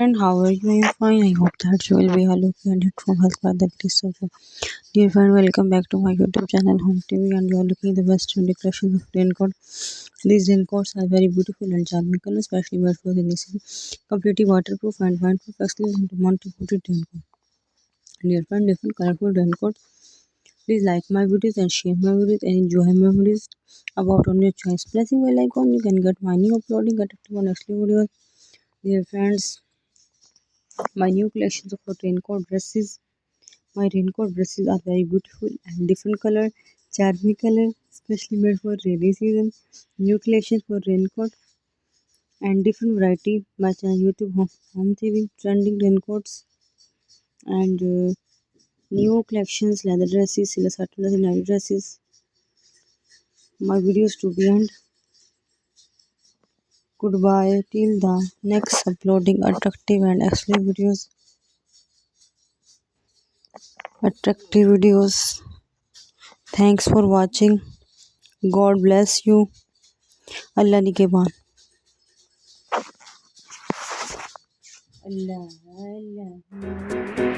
And how are you? I'm fine. I hope that you will be all okay and at home health by the grace of God. Dear friend, welcome back to my YouTube channel Home TV, and you are looking the best trendy collection of raincoat. These raincoats are very beautiful and charming colors, especially made for the city, completely waterproof and windproof, excellent multi-coated raincoat. Dear friend, different colorful raincoat. Please like my videos and share my videos and enjoy my videos about on your choice. Pressing bell icon, you can get my new uploading attractive and exclusive videos. Dear friends, my new collections of raincoat dresses. My raincoat dresses are very beautiful and different color, charming color, especially made for rainy season. New collections for raincoat and different variety. My channel YouTube home TV trending raincoats and new collections, leather dresses, silk satin dresses, night dresses. My videos to be end. Goodbye till the next uploading attractive and excellent videos. Attractive videos. Thanks for watching. God bless you. Allah निगहबान. Allah Allah